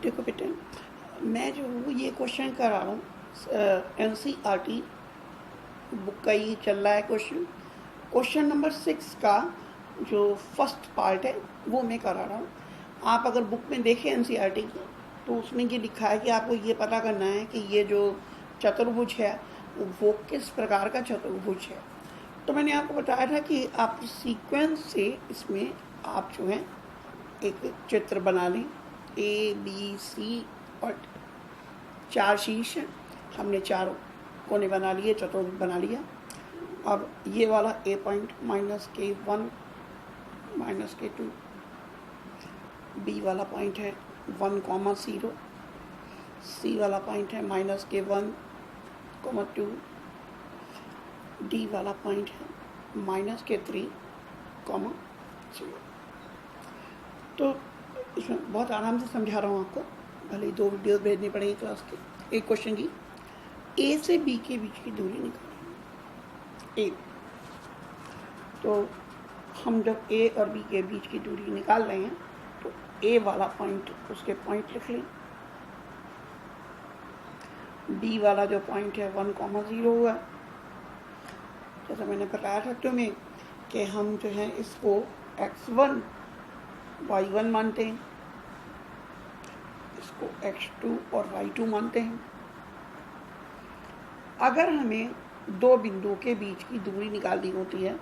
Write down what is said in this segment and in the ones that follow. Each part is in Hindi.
देखो बेटे, मैं जो हूँ ये क्वेश्चन कर रहा हूँ NCERT बुक का ही चल रहा है क्वेश्चन नंबर 6 का जो फर्स्ट पार्ट है वो मैं करा रहा हूँ। आप अगर बुक में देखें NCERT की तो उसमें ये लिखा है कि आपको ये पता करना है कि ये जो चतुर्भुज है वो किस प्रकार का चतुर्भुज है। तो मैंने आपको बताया था कि आप सीक्वेंस से इसमें आप जो है एक चित्र बना लें, ABC और 4 शीर्ष हैं, हमने 4 कोने बना लिए, चतुर्भुज बना लिया। अब ये वाला A point -K1 -K2, B वाला पॉइंट है 1,0, C वाला पॉइंट है -K1, -2, D वाला पॉइंट है -K3, 0। तो इसमें बहुत आराम से समझा रहा हूँ आपको, भले ही 2 वीडियो भेजनी पड़ेगी क्लास के। एक क्वेश्चन की A से B के बीच की दूरी निकालें। A तो हम जब A और B के बीच की दूरी निकाल रहे हैं तो A वाला पॉइंट, उसके पॉइंट लिख लें। B वाला जो पॉइंट है 1,0 हुआ। जैसा मैंने बताया था तुम्हें कि हम जो है इसको x1 y1 मानते हैं, इसको x2 और y2 मानते हैं। अगर हमें 2 बिंदुओं के बीच की दूरी निकालनी होती है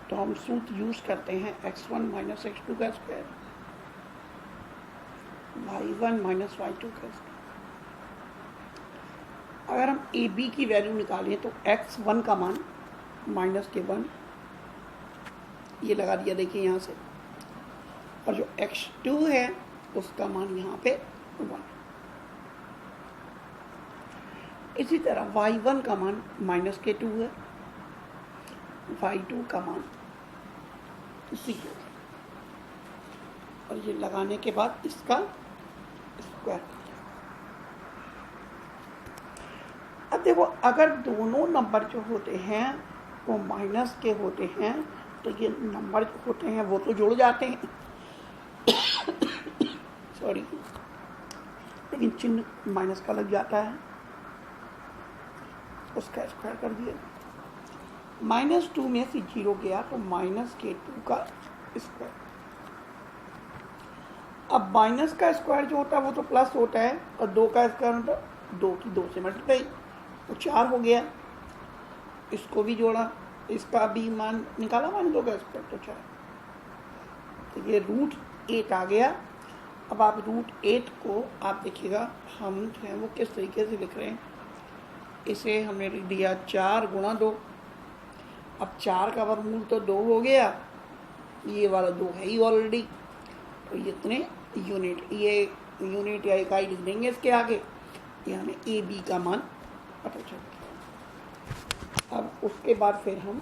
तो हम सूत्र यूज करते हैं x1 - x2 का स्क्वायर, y1 - y2 का स्क्वायर। अगर हम AB की वैल्यू निकालें तो x1 का मान -K1 ये लगा दिया, देखिए यहाँ से, और जो x2 है उसका मान यहाँ पे 1। इसी तरह y1 का मान -K2 है, y2 का मान 0, और ये लगाने के बाद इसका स्क्वायर। अब देखो, अगर दोनों नंबर जो होते हैं वो माइनस के होते हैं तो ये नंबर जो होते हैं वो तो जुड़ जाते हैं सॉरी, लेकिन चिन्ह माइनस का लग जाता है, उसका स्क्वायर कर दिया। -2 में से 0 गया तो -K2 का स्क्वायर। अब माइनस का स्क्वायर जो होता है वो तो प्लस होता है, और 2 का स्क्वायर होता है 2 की 2 से मल्टीप्लाई, तो 4 हो गया। इसको भी जोड़ा, इसका भी मान निकाला, मान 2 का स्क्वायर तो 4, तो ये √8 आ गया। अब आप √8 को आप देखिएगा हम जो है वो किस तरीके से लिख रहे हैं। इसे हमने लिख दिया 4 × 2। अब 4 का वर्गमूल तो 2 हो गया, ये वाला 2 है ही ऑलरेडी, तो ये इतने यूनिट, ये यूनिट या इकाई लिख देंगे इसके आगे, ये हमें AB का मान पता चल गया। अब उसके बाद फिर हम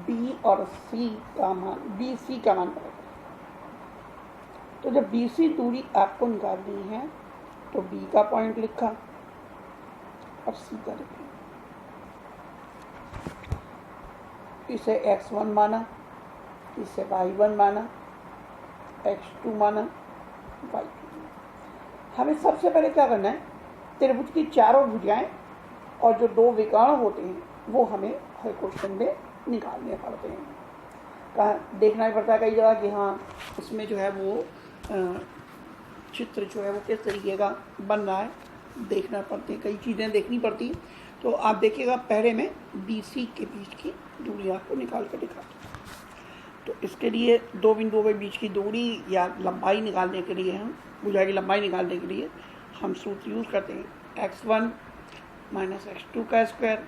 B और C का मान, BC का मान पता करें। तो जब BC दूरी आपको निकालनी है तो B का पॉइंट लिखा और C का लिखा, इसे x1 माना, इसे y1 माना, x2 माना, y2। हमें सबसे पहले क्या करना है, त्रिभुज की चारों भुजाएं और जो 2 विकर्ण होते हैं वो हमें हर क्वेश्चन में निकालने पड़ते हैं। कहा देखना ही पड़ता है कई जगह कि हाँ इसमें जो है वो चित्र जो है वो किस तरीके का बन रहा है, देखना पड़ती है, कई चीज़ें देखनी पड़ती हैं। तो आप देखिएगा, पहले मैं BC के बीच की दूरी आपको निकाल कर दिखाता हूँ। तो इसके लिए 2 बिंदुओं के बीच की दूरी या लंबाई निकालने के लिए, हम भुजा की लंबाई निकालने के लिए हम सूत्र यूज करते हैं x1 - x2 का स्क्वायर,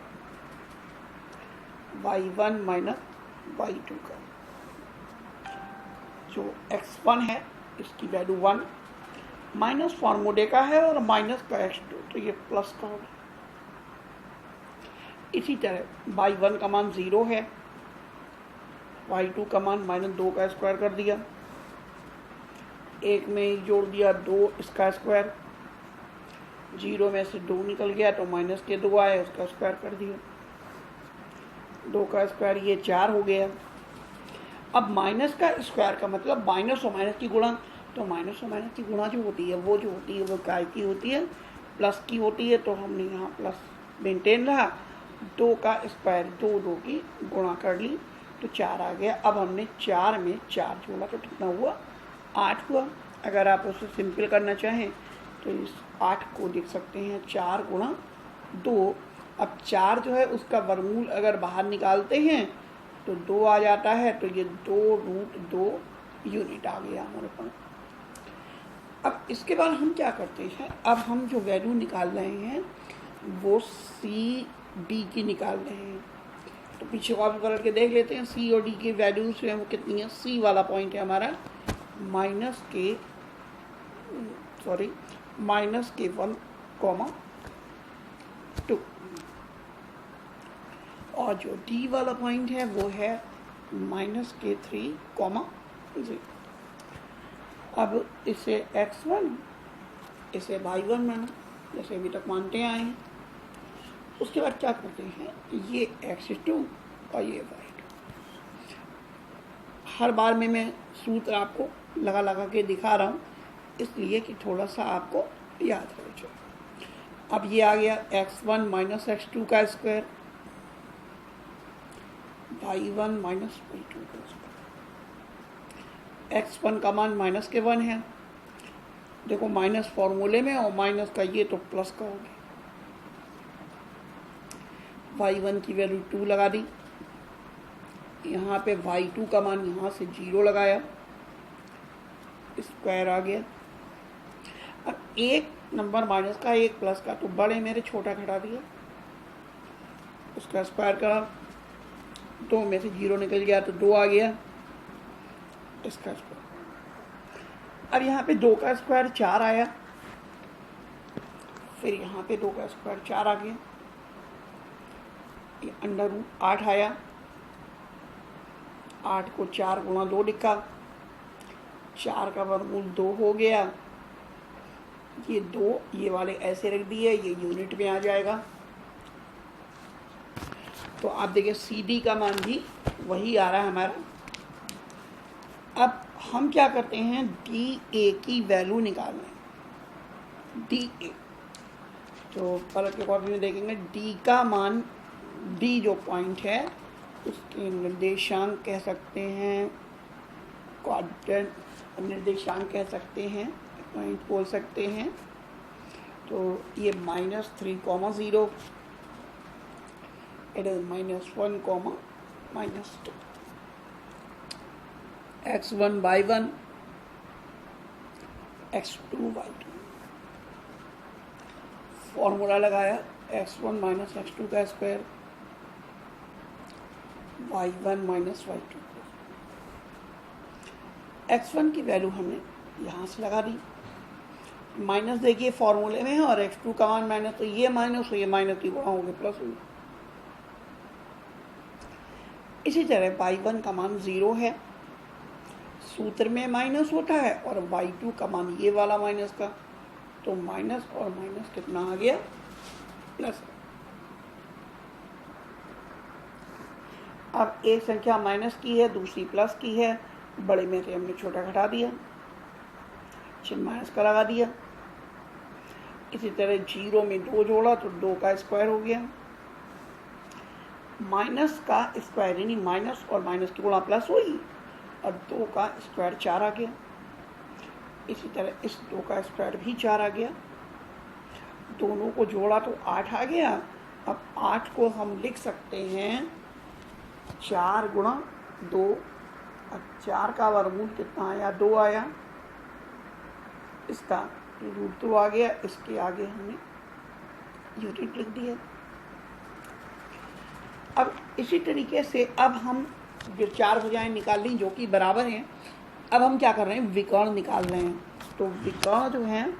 y1 - y2 का। जो x1 है इसकी वैल्यू 1, माइनस फॉर्मूले का है और माइनस का x2, तो ये प्लस का होगा। इसी तरह y1 का मान 0 है, y2 का मान -2 का स्क्वायर कर दिया, एक में जोड़ दिया 2 इसका स्क्वायर, 0 में से 2 निकल गया तो -K2 आया, उसका स्क्वायर कर दिया, 2 का स्क्वायर ये 4 हो गया। अब माइनस का स्क्वायर का मतलब माइनस और माइनस की गुणा, तो माइनस और माइनस की गुणा जो होती है वो काय की होती है, प्लस की होती है। तो हमने यहाँ प्लस मेंटेन रहा, 2 का स्क्वायर 2 की गुणा कर ली तो 4 आ गया। अब हमने 4 में 4 जोड़ा तो कितना हुआ, 8 हुआ। अगर आप उसे सिंपल करना चाहें तो इस 8 को लिख सकते हैं 4 गुणा 2। अब 4 जो है उसका वर्गमूल अगर बाहर निकालते हैं तो 2 आ जाता है, तो ये 2√2 यूनिट आ गया हमारे पास। अब इसके बाद हम क्या करते हैं, अब हम जो वैल्यू निकाल रहे हैं वो सी डी की निकाल रहे हैं। तो पीछे वापस पलट के देख लेते हैं सी और डी की वैल्यूज जो है वो कितनी है। सी वाला पॉइंट है हमारा -1,2 और जो डी वाला पॉइंट है वो है -3,0। अब इसे x1 इसे y1 माना, जैसे अभी तक मानते आए हैं। उसके बाद क्या करते हैं, ये x2 और ये y2। हर बार में मैं सूत्र आपको लगा लगा के दिखा रहा हूँ, इसलिए कि थोड़ा सा आपको याद रहे। अब ये आ गया x1 माइनस x2 का स्क्वायर, y1 माइनस y2 का स्क्वायर। x1 का मान माइनस के 1 है, देखो माइनस फॉर्मूले में और माइनस का ये तो प्लस का हो गया। y1 की वैल्यू 2 लगा दी, यहाँ पे y2 का मान यहाँ से 0 लगाया, स्क्वायर आ गया। अब एक नंबर माइनस का एक प्लस का, तो बड़े मेरे छोटा घटा दिया, उसका स्क्वायर करा, 2 में से 0 निकल गया तो 2 आ गया, इसका स्क्वायर। अब यहाँ पे 2 का स्क्वायर 4 आया, फिर यहाँ पे 2 का स्क्वायर 4 आ गया, ये √8 आया, 8 को 4 गुणा 2 लिखा, 4 का वर्गमूल 2 हो गया। ये 2 ये वाले ऐसे रख दिए, ये यूनिट में आ जाएगा। तो आप देखिए सी डी का मान भी वही आ रहा है हमारा। अब हम क्या करते हैं, डी ए की वैल्यू निकाल रहे हैं। डी ए तो पलट के कॉपी में देखेंगे, डी का मान, डी जो पॉइंट है उसके निर्देशांक कह सकते हैं, क्वाड्रेंट निर्देशांक कह सकते हैं, पॉइंट बोल सकते हैं। तो ये -3,0, it is -1, -2, x1 y1, x2 y2। Formula लगाया, x1 माइनस x2 का square, y1 minus y2। x1 की वैल्यू हमने यहाँ से लगा दी, माइनस देखिए फॉर्मूले में है, और x2 का मान माइनस, तो ये माइनस तो ये माइनस की गुणा हो गया प्लस हो गया। इसी तरह y1 का मान 0 है, सूत्र में माइनस होता है, और y2 का मान ये वाला माइनस का, तो माइनस और माइनस कितना आ गया, प्लस। अब एक संख्या माइनस की है, दूसरी प्लस की है, बड़े में से हमने छोटा घटा दिया, चिन्ह माइनस का लगा दिया। इसी तरह 0 में 2 जोड़ा तो 2 का स्क्वायर हो गया, माइनस का स्क्वायर यानी माइनस और माइनस की गुणा प्लस हुई, और 2 का स्क्वायर 4 आ गया। इसी तरह इस 2 का स्क्वायर भी 4 आ गया, दोनों को जोड़ा तो 8 आ गया। अब 8 को हम लिख सकते हैं 4 गुणा 2, अब 4 का वर्गमूल कितना आया, 2 आया, इसका √2 आ गया, इसके आगे हमने यूनिट लिख दिया। अब इसी तरीके से अब हम जो 4 भुजाएं निकाल ली जो कि बराबर हैं, अब हम क्या कर रहे हैं, विकर्ण निकाल रहे हैं। तो विकर्ण जो हैं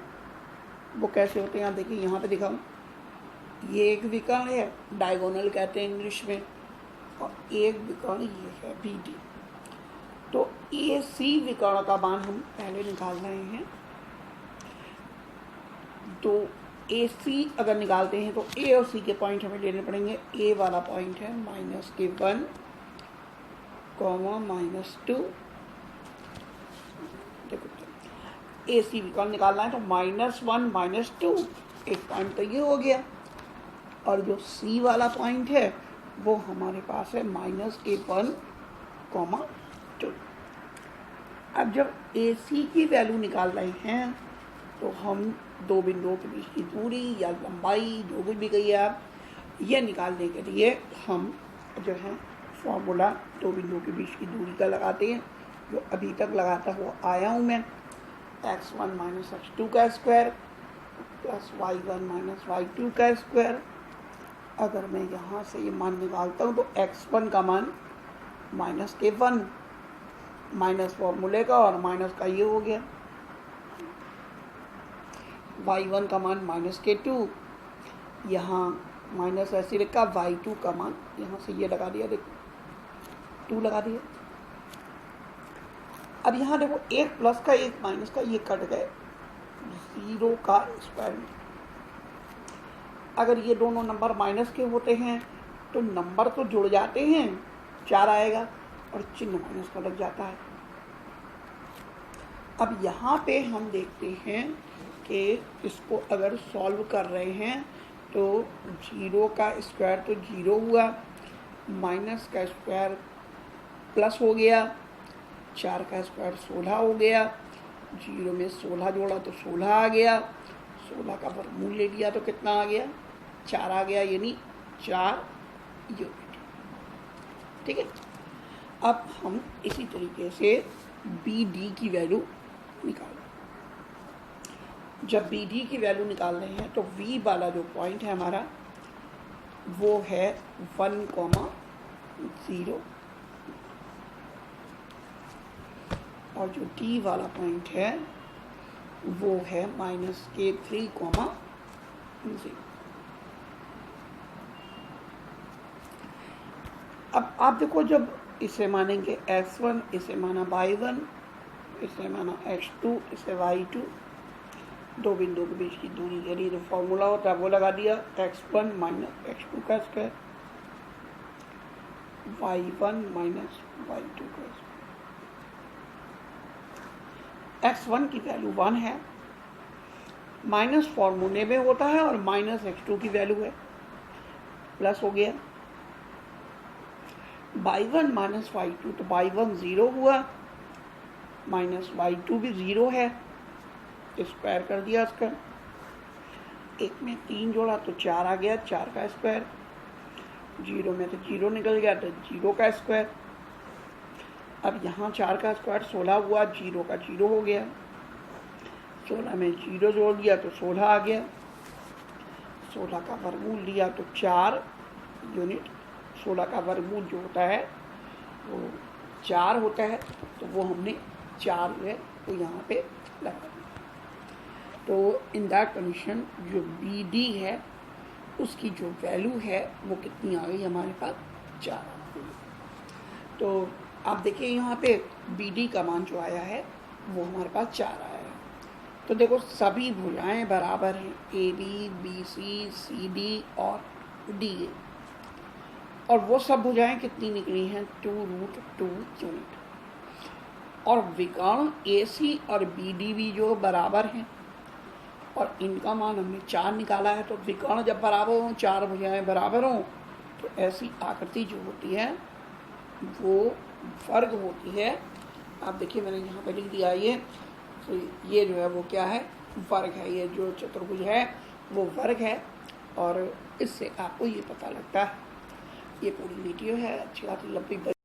वो कैसे होते हैं, देखिए यहाँ पे दिखाऊँ, ये एक विकर्ण है, डायगोनल कहते हैं इंग्लिश में, और एक विकर्ण ये है बी डी। तो ए सी विकर्ण का मान हम पहले निकाल रहे हैं। तो ए सी अगर निकालते हैं तो ए और सी के पॉइंट हमें लेने पड़ेंगे। ए वाला पॉइंट है -1, -2। देखो ए सी विकर्ण निकालना है तो -1 -2, एक पॉइंट तो ये हो गया। और जो सी वाला पॉइंट है वो हमारे पास है -1, -2। अब जब ए सी की वैल्यू निकाल रहे हैं तो हम दो बिंदुओं के बीच की दूरी या लंबाई जो कुछ भी कहिए आप, ये निकालने के लिए हम जो है फॉर्मूला दो बिंदुओं के बीच की दूरी का लगाते हैं, जो अभी तक लगाता हुआ आया हूँ मैं। x1 - x2 का स्क्वायर प्लस y1 - y2 का स्क्वायर। अगर मैं यहाँ से ये मान निकालता हूँ तो x1 का मान -1, माइनस फॉर्मूले का और माइनस का ये हो गया। y1 का मान -2, यहाँ माइनस ऐसे लिखा, y2 का मान यहाँ से ये लगा दिया, देखो 2 लगा दिया। अब यहाँ देखो एक प्लस का एक माइनस का ये कट गए, 0 का स्क्वायर में। अगर ये दोनों नंबर माइनस के होते हैं तो नंबर तो जुड़ जाते हैं, 4 आएगा और चिन्ह माइनस का लग जाता है। अब यहाँ पे हम देखते हैं कि इसको अगर सॉल्व कर रहे हैं तो 0 का स्क्वायर तो 0 हुआ, माइनस का स्क्वायर प्लस हो गया, 4 का स्क्वायर 16 हो गया, 0 में 16 जोड़ा तो 16 आ गया, 16 का वर्गमूल ले लिया तो कितना आ गया, 4 आ गया, यानी 4 यूनिट। ठीक है। अब हम इसी तरीके से बी डी की वैल्यू निकाल, जब बी डी की वैल्यू निकाल रहे हैं तो वी वाला जो पॉइंट है हमारा वो है 1,0 और जो डी वाला पॉइंट है वो है -3,0। अब आप देखो, जब इसे मानेंगे x1, इसे माना y1, इसे माना x2, इसे y2, दो बिंदुओं के बीच की दूरी के लिए जो फॉर्मूला होता है वो लगा दिया, x1 - x2 का स्क्वायर, y1 - y2 का स्क्वायर। x1 की वैल्यू 1 है, माइनस फॉर्मूले में होता है, और -x2 की वैल्यू है, प्लस हो गया। y1 - y2 तो y1 0 हुआ, -y2 भी 0 है, स्क्वायर कर दिया इसका, एक में 3 जोड़ा तो 4 आ गया, 4 का स्क्वायर, 0 में तो 0 निकल गया तो 0 का स्क्वायर। अब यहाँ 4 का स्क्वायर 16 हुआ, 0 का 0 हो गया, 16 में 0 जोड़ दिया तो 16 आ गया, 16 का वर्गमूल लिया तो 4 यूनिट। 16 का वर्गमूल जो होता है वो 4 होता है, तो वो हमने 4 जो है वो यहाँ पे लगा दिया। तो इन दैट कंडीशन जो बी डी है उसकी जो वैल्यू है वो कितनी आ गई हमारे पास, 4 आ गई। तो आप देखिए यहाँ पे बी डी का मान जो आया है वो हमारे पास 4 आया है। तो देखो सभी भुजाएं बराबर हैं, A B, B C, C D और डी ए, और वो सब भुजाएं कितनी निकली हैं, 2√2 यूनिट। और विकर्ण ए सी और बी डी भी जो बराबर हैं और इनका मान हमने 4 निकाला है। तो विकर्ण जब बराबर हों, 4 भुजाएं बराबर हों, तो ऐसी आकृति जो होती है वो वर्ग होती है। आप देखिए मैंने यहाँ पे लिख दिया ये, तो ये जो है वो क्या है, वर्ग है। ये जो चतुर्भुज है वो वर्ग है, और इससे आपको ये पता लगता है। ये पूरी वीडियो है, अच्छी खासी लंबी